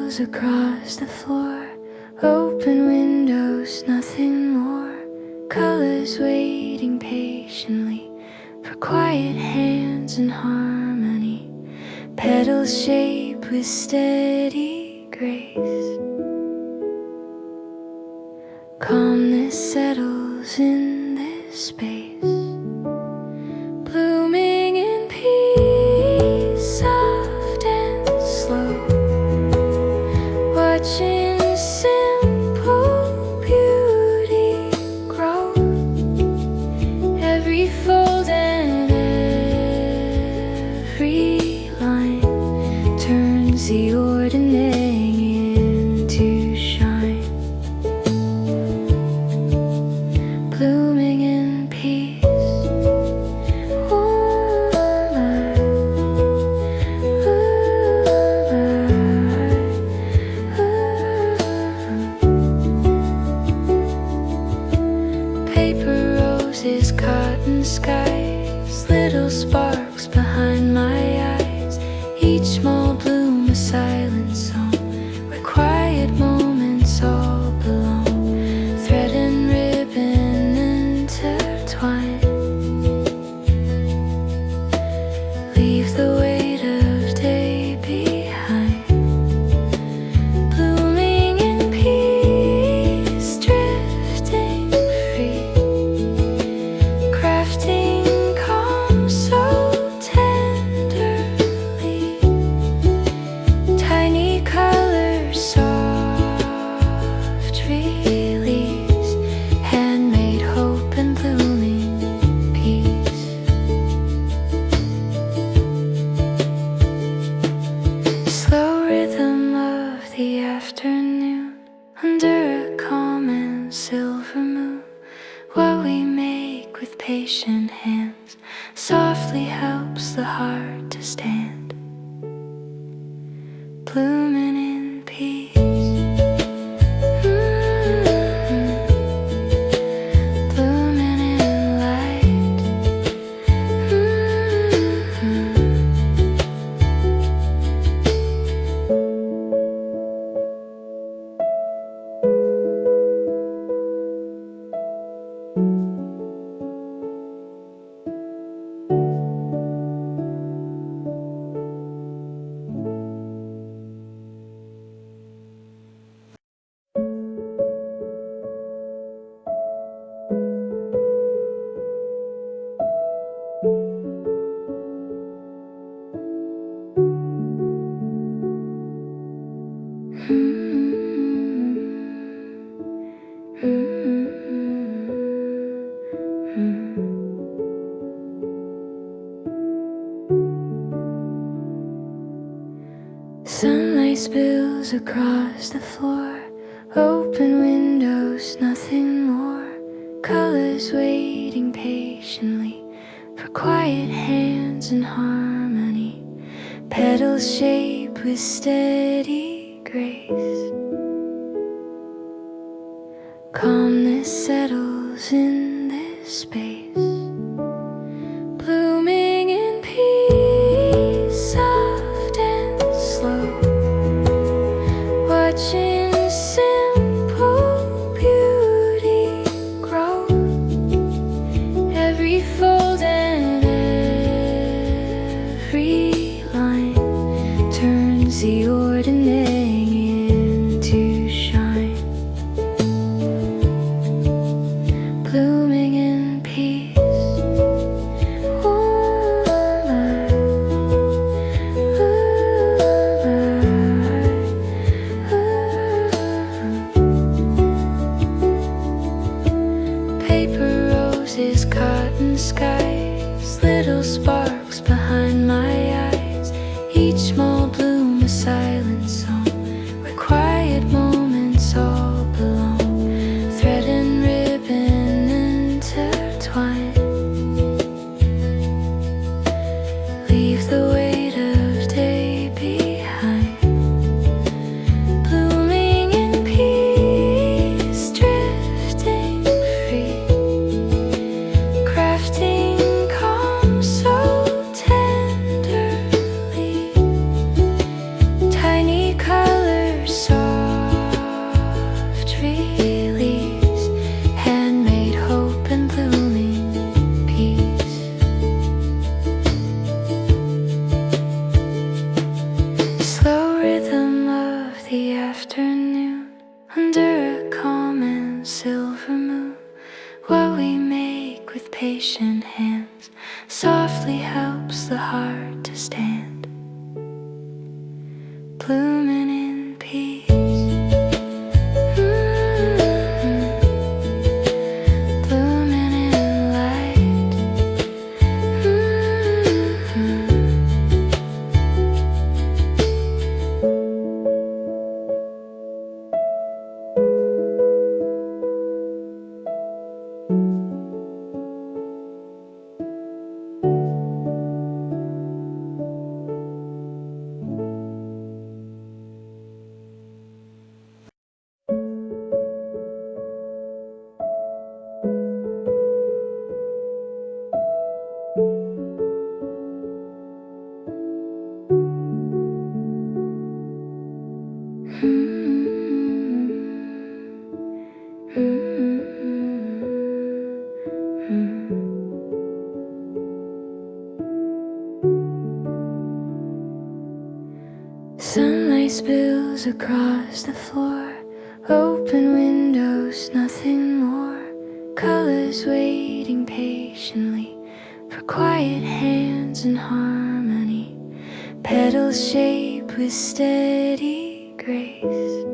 spills across the floor. Open windows, nothing more. Colors waiting patiently for quiet hands and harmony. Petals shaped with steady grace. Calmness settles in this space. Blooming in peace, soft and slow. Watching simple beauty grow. Every fold and every line turns the ordinary into shine. Blooming in peace. Paper roses, cotton skies, little sparks behind my eyes. Each small bloom a silent song, where quiet moments all belong. Thread and ribbon intertwine. Leave the weight of day behind. Blooming in peace, drifting free. Crafting calm so tenderly. Tiny colors, soft release. Handmade hope and blooming peace. Slow rhythm of the afternoon, under a calm and silver moon. What we make with patient hands softly helps the heart to stand. Blooming in peace. Blooming in light. Sunlight spills across the floor. Open windows, nothing more. Colors waiting patiently for quiet hands and harmony. Petals shaped with steady grace. Calmness settles in this space. Blooming in peace, soft and slow. Watching simple beauty grow. Every fold and every line turns the ordinary into shine. Blooming in peace. Paper roses, cotton skies, little sparks behind my eyes. Each small bloom a silent song, where quiet moments all belong. Thread and ribbon intertwine. Leave the weight of day behind. Blooming in peace, drifting free. Crafting under a calm and silver moon. What we make with patient hands softly helps the heart to stand, blooming in peace. Blooming in light. Sunlight spills across the floor, open windows, nothing more. Colors waiting patiently for quiet hands and harmony. Petals shaped with steady grace.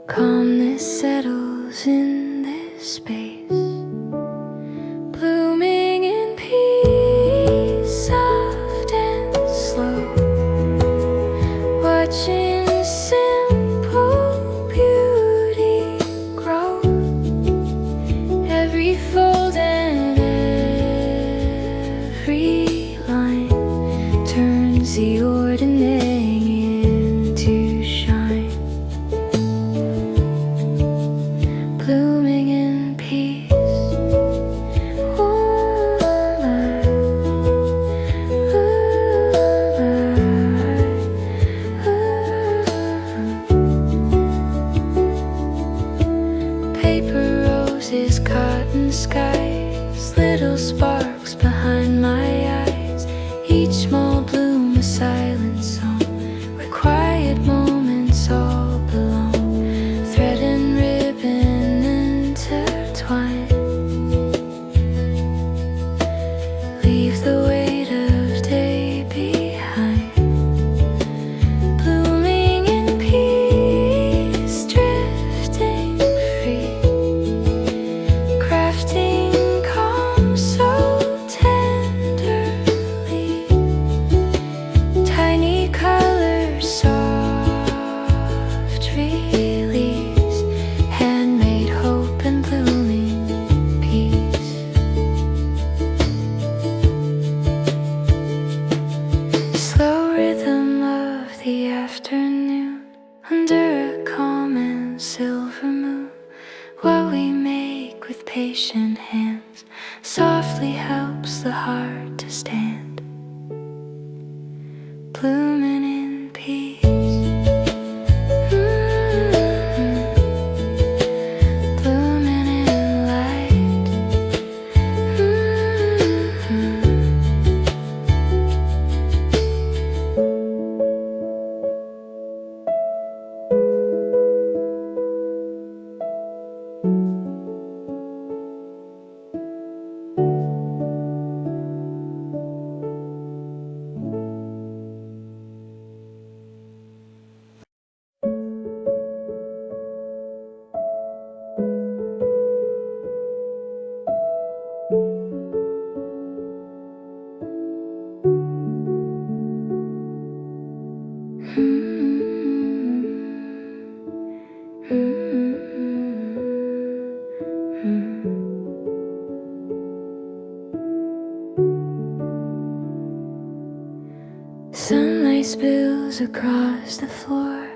Calmness settles in this space, blooming in peace, soft and slow, watching simple beauty grow. Every fold and every line turns the ordinary into shine, blooming in peace. Paper roses, cotton skies, little sparks behind my eyes. Each small bloom a silent song, where quiet moments all belong. Thread and ribbon intertwine, leave the weight of day behind, blooming in peace, drifting free, crafting calm so tenderly. Tiny colors, soft release, handmade hope and blooming peace. Slow rhythm of the afternoon, under a calm and silver moon. What we make with patient hands softly helps the heart to stand, blooming in peace. Blooming in light. Sunlight spills across the floor,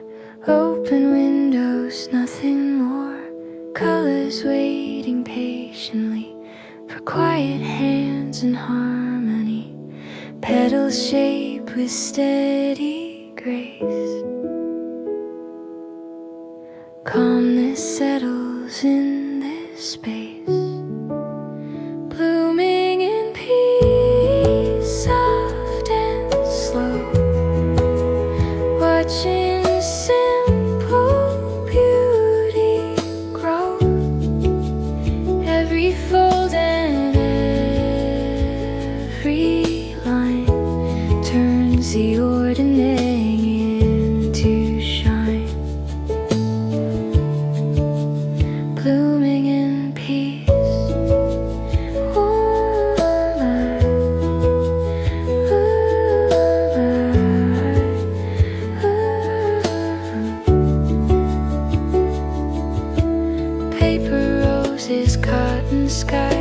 open windows, nothing more. Colors waiting patiently for quiet hands and harmony. Petals shaped with steady grace. Calmness settles in this space, blooming in peace, soft and slow, watching simple sky.